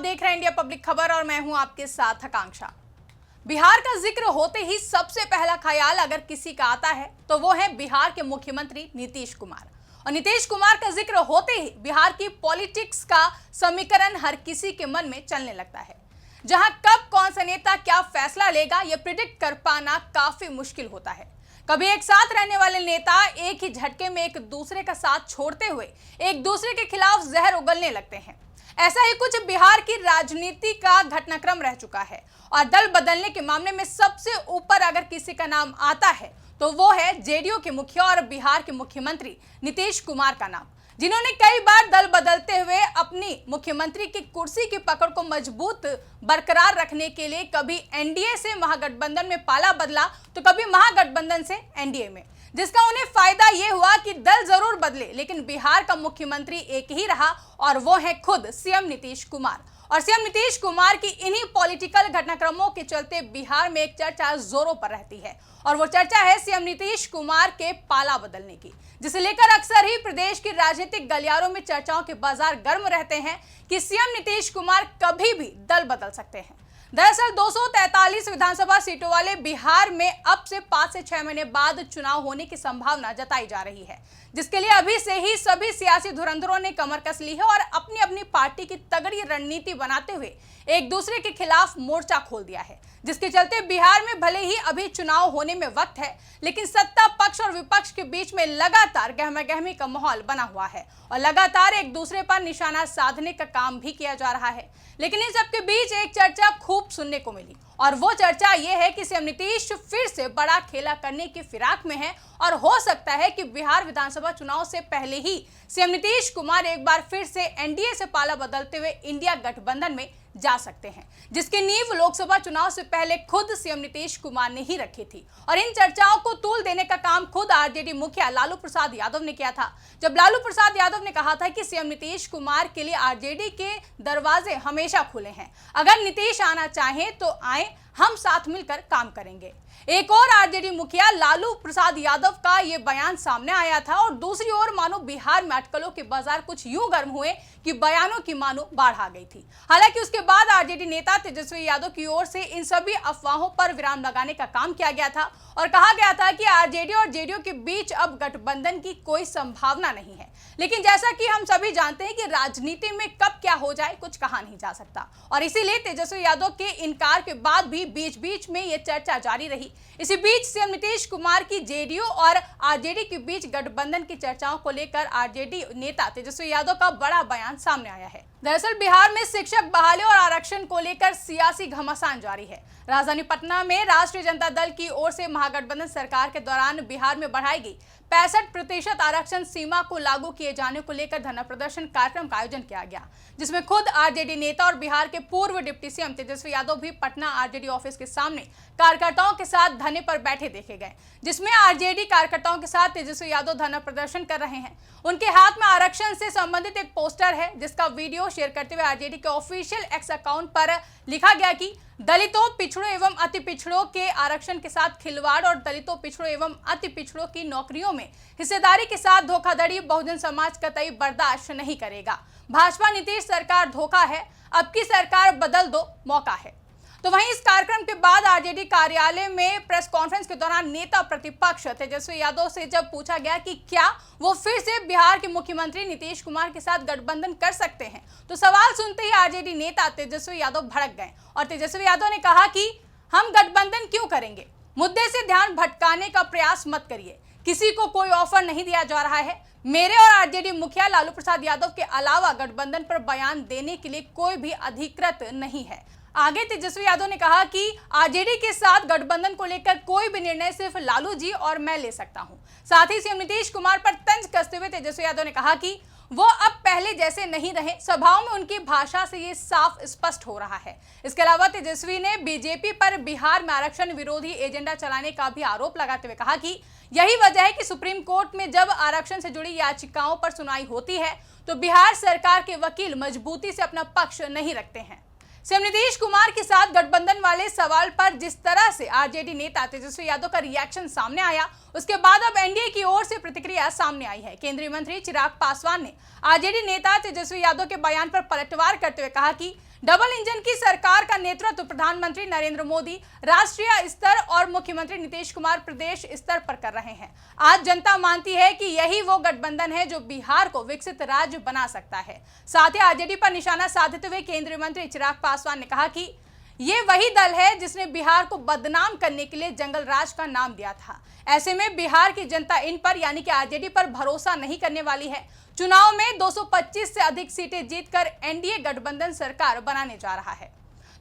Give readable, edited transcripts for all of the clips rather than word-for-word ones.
देख रहे हैं इंडिया पब्लिक खबर और मैं हूं आपके साथ आकांक्षा। बिहार का जिक्र होते ही सबसे पहला ख्याल अगर किसी का आता है तो वो है बिहार के मुख्यमंत्री नीतीश कुमार। और नीतीश कुमार का जिक्र होते ही बिहार की पॉलिटिक्स का समीकरण हर किसी के मन में चलने लगता है, जहां कब कौन सा नेता क्या फैसला लेगा यह प्रिडिक्ट कर पाना काफी मुश्किल होता है। कभी एक साथ रहने वाले नेता एक ही झटके में एक दूसरे का साथ छोड़ते हुए एक दूसरे के खिलाफ जहर उगलने लगते हैं। ऐसा ही कुछ बिहार की राजनीति का घटनाक्रम रह चुका है और दल बदलने के मामले में सबसे ऊपर अगर किसी का नाम आता है तो वो है जेडीयू के मुखिया और बिहार के मुख्यमंत्री नीतीश कुमार का नाम, जिन्होंने कई बार दल बदलते हुए अपनी मुख्यमंत्री की कुर्सी की पकड़ को मजबूत बरकरार रखने के लिए कभी एनडीए से महागठबंधन में पाला बदला तो कभी महागठबंधन से एनडीए में, जिसका उन्हें फायदा यह हुआ कि दल जरूर बदले लेकिन बिहार का मुख्यमंत्री एक ही रहा और वो है खुद सीएम नीतीश कुमार। और सीएम नीतीश कुमार की इन्हीं पॉलिटिकल घटनाक्रमों के चलते बिहार में एक चर्चा जोरों पर रहती है और वो चर्चा है सीएम नीतीश कुमार के पाला बदलने की, जिसे लेकर अक्सर ही प्रदेश की राजनीतिक गलियारों में चर्चाओं के बाजार गर्म रहते हैं कि सीएम नीतीश कुमार कभी भी दल बदल सकते हैं। दरअसल 243 विधानसभा सीटों वाले बिहार में अब से 5 से 6 महीने बाद चुनाव होने की संभावना जताई जा रही है, जिसके लिए अभी से ही सभी सियासी धुरंधरों ने कमर कस ली है और अपनी अपनी पार्टी की तगड़ी रणनीति बनाते हुए एक दूसरे के खिलाफ मोर्चा खोल दिया है, जिसके चलते बिहार में भले ही अभी चुनाव होने में वक्त है लेकिन सत्ता पक्ष और विपक्ष के बीच में लगातार गहमागहमी का माहौल बना हुआ है और लगातार एक दूसरे पर निशाना साधने का काम भी किया जा रहा है। लेकिन इन सबके बीच एक चर्चा खूब सुनने को मिली और वो चर्चा ये है कि सीएम नीतीश फिर से बड़ा खेला करने की फिराक में है और हो सकता है कि बिहार विधानसभा चुनाव से पहले ही सीएम नीतीश कुमार एक बार फिर से एनडीए से पाला बदलते हुए इंडिया गठबंधन में जा सकते हैं, जिसकी नींव लोकसभा चुनाव से पहले खुद सीएम नीतीश कुमार ने ही रखी थी। और इन चर्चाओं को तूल देने का काम खुद आरजेडी मुखिया लालू प्रसाद यादव ने किया था, जब लालू प्रसाद यादव ने कहा था कि सीएम नीतीश कुमार के लिए आरजेडी के दरवाजे हमेशा खुले हैं, अगर नीतीश आना चाहें तो आए, हम साथ मिलकर काम करेंगे। एक और आरजेडी मुखिया लालू प्रसाद यादव का ये बयान सामने आया था और दूसरी ओर मानो बिहार में अटकलों के बाजार कुछ यूं गर्म हुए कि बयानों की मानो बाढ़ आ गई थी। हालांकि उसके बाद आरजेडी नेता तेजस्वी यादव की ओर से इन सभी अफवाहों पर विराम लगाने का काम किया गया था और कहा गया था कि आरजेडी और जेडीयू के बीच अब गठबंधन की कोई संभावना नहीं है। लेकिन जैसा कि हम सभी जानते हैं कि राजनीति में कब क्या हो जाए कुछ कहा नहीं जा सकता और इसीलिए तेजस्वी यादव के इनकार के बाद भी बीच बीच में ये चर्चा जारी रही। इसी बीच सीएम नीतीश कुमार की जेडीयू और आरजेडी के बीच गठबंधन की चर्चाओं को लेकर आरजेडी नेता तेजस्वी यादव का बड़ा बयान सामने आया है। दरअसल बिहार में शिक्षक बहाली और आरक्षण को लेकर सियासी घमासान जारी है। राजधानी पटना में राष्ट्रीय जनता दल की ओर से महागठबंधन सरकार के दौरान बिहार में बढ़ाई गई 65% आरक्षण सीमा को लागू किए जाने को लेकर धरना प्रदर्शन कार्यक्रम का आयोजन किया गया, जिसमें खुद आरजेडी नेता और बिहार के पूर्व डिप्टी सीएम तेजस्वी यादव भी पटना आरजेडी ऑफिस के सामने कार्यकर्ताओं के साथ धरने पर बैठे देखे गए, जिसमें आरजेडी कार्यकर्ताओं के साथ तेजस्वी यादव धरना प्रदर्शन कर रहे हैं। उनके हाथ में आरक्षण से संबंधित एक पोस्टर है, जिसका वीडियो शेयर करते हुए आरजेडी के ऑफिशियल एक्स अकाउंट पर लिखा गया कि दलितों, पिछड़ों एवं अति पिछड़ों के आरक्षण के साथ खिलवाड़ और दलितों, पिछड़ों एवं अति पिछड़ों की नौकरियों में हिस्सेदारी के साथ धोखाधड़ी बहुजन समाज कतई बर्दाश्त नहीं करेगा। भाजपा नीतीश सरकार धोखा है, अब की सरकार बदल दो, मौका है। तो वहीं इस कार्यक्रम के बाद आरजेडी कार्यालय में प्रेस कॉन्फ्रेंस के दौरान नेता प्रतिपक्ष तेजस्वी यादव से जब पूछा गया कि क्या वो फिर से बिहार के मुख्यमंत्री नीतीश कुमार के साथ गठबंधन कर सकते हैं, तो सवाल सुनते ही आरजेडी नेता तेजस्वी यादव भड़क गए और तेजस्वी यादव ने कहा कि हम गठबंधन क्यों करेंगे, मुद्दे से ध्यान भटकाने का प्रयास मत करिए, किसी को कोई ऑफर नहीं दिया जा रहा है। मेरे और आरजेडी मुखिया लालू प्रसाद यादव के अलावा गठबंधन पर बयान देने के लिए कोई भी अधिकृत नहीं है। आगे तेजस्वी यादव ने कहा कि आरजेडी के साथ गठबंधन को लेकर कोई भी निर्णय सिर्फ लालू जी और मैं ले सकता हूं। साथ ही सीएम नीतीश कुमार पर तंज कसते हुए तेजस्वी यादव ने कहा कि वो अब पहले जैसे नहीं रहे, सभाओं में उनकी भाषा से ये साफ स्पष्ट हो रहा है। इसके अलावा तेजस्वी ने बीजेपी पर बिहार में आरक्षण विरोधी एजेंडा चलाने का भी आरोप लगाते हुए कहा कि यही वजह है कि सुप्रीम कोर्ट में जब आरक्षण से जुड़ी याचिकाओं पर सुनवाई होती है तो बिहार सरकार के वकील मजबूती से अपना पक्ष नहीं रखते हैं। सीएम नीतीश कुमार के साथ गठबंधन वाले सवाल पर जिस तरह से आरजेडी नेता तेजस्वी यादव का रिएक्शन सामने आया, उसके बाद अब एनडीए की ओर से प्रतिक्रिया सामने आई है। केंद्रीय मंत्री चिराग पासवान ने आरजेडी नेता तेजस्वी यादव के बयान पर पलटवार करते हुए कहा कि डबल इंजन की सरकार का नेतृत्व प्रधानमंत्री नरेंद्र मोदी राष्ट्रीय स्तर और मुख्यमंत्री नीतीश कुमार प्रदेश स्तर पर कर रहे हैं। आज जनता मानती है कि यही वो गठबंधन है जो बिहार को विकसित राज्य बना सकता है। साथ ही आरजेडी पर निशाना साधते हुए केंद्रीय मंत्री चिराग पासवान ने कहा कि ये वही दल है जिसने बिहार को बदनाम करने के लिए जंगल राज का नाम दिया था। ऐसे में बिहार की जनता इन पर यानी कि आरजेडी पर भरोसा नहीं करने वाली है। चुनाव में 225 से अधिक सीटें जीतकर एनडीए गठबंधन सरकार बनाने जा रहा है।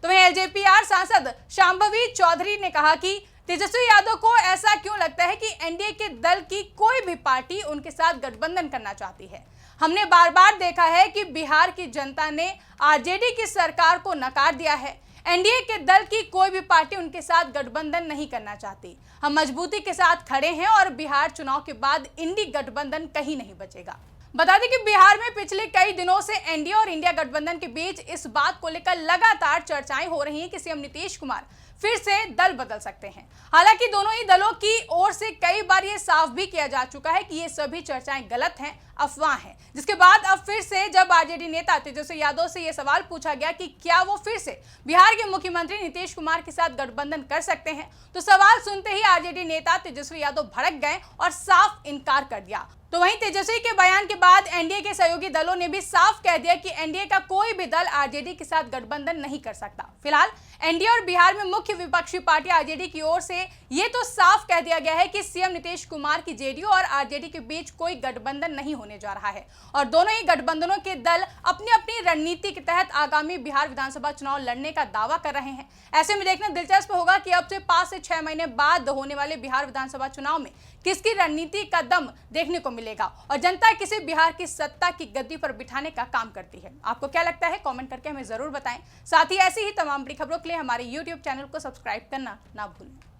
तो वहीं एलजेपीआर सांसद शांभवी चौधरी ने कहा कि तेजस्वी यादव को ऐसा क्यों लगता है कि एनडीए के दल की कोई भी पार्टी उनके साथ गठबंधन करना चाहती है। हमने बार बार देखा है कि बिहार की जनता ने आरजेडी की सरकार को नकार दिया है। एनडीए के दल की कोई भी पार्टी उनके साथ गठबंधन नहीं करना चाहती। हम मजबूती के साथ खड़े हैं और बिहार चुनाव के बाद इंडी गठबंधन कहीं नहीं बचेगा। बता दें कि बिहार में पिछले कई दिनों से एनडीए और इंडिया गठबंधन के बीच इस बात को लेकर लगातार चर्चाएं हो रही हैं कि सीएम नीतीश कुमार फिर से दल बदल सकते हैं। हालांकि दोनों ही दलों की ओर से कई बार ये साफ भी किया जा चुका है कि ये सभी चर्चाएं गलत हैं, अफवाह हैं। जिसके बाद अब फिर से जब आरजेडी नेता तेजस्वी यादव से यह सवाल पूछा गया कि क्या वो फिर से बिहार के मुख्यमंत्री नीतीश कुमार के साथ गठबंधन कर सकते हैं, तो सवाल सुनते ही आरजेडी नेता तेजस्वी यादव भड़क गए और साफ इनकार कर दिया। तो वहीं तेजस्वी के बयान के बाद एनडीए के सहयोगी दलों ने भी साफ कह दिया कि एनडीए का कोई भी दल आरजेडी के साथ गठबंधन नहीं कर सकता। फिलहाल एनडीए और बिहार में मुख्य विपक्षी पार्टी आरजेडी की ओर से ये तो साफ कह दिया गया है कि सीएम नीतीश कुमार की जेडीयू और आरजेडी के बीच कोई गठबंधन नहीं होने जा रहा है और दोनों ही गठबंधनों के दल अपनी अपनी रणनीति के तहत आगामी बिहार विधानसभा चुनाव लड़ने का दावा कर रहे हैं। ऐसे में देखना दिलचस्प होगा कि अब से 5 से 6 महीने बाद होने वाले बिहार विधानसभा चुनाव में किसकी रणनीति का दम देखने को मिलेगा और जनता किसे बिहार की सत्ता की गद्दी पर बिठाने का काम करती है। आपको क्या लगता है, कमेंट करके हमें जरूर बताएं। साथ ही ऐसी ही तमाम बड़ी खबरों के लिए हमारे YouTube चैनल को सब्सक्राइब करना ना भूलें।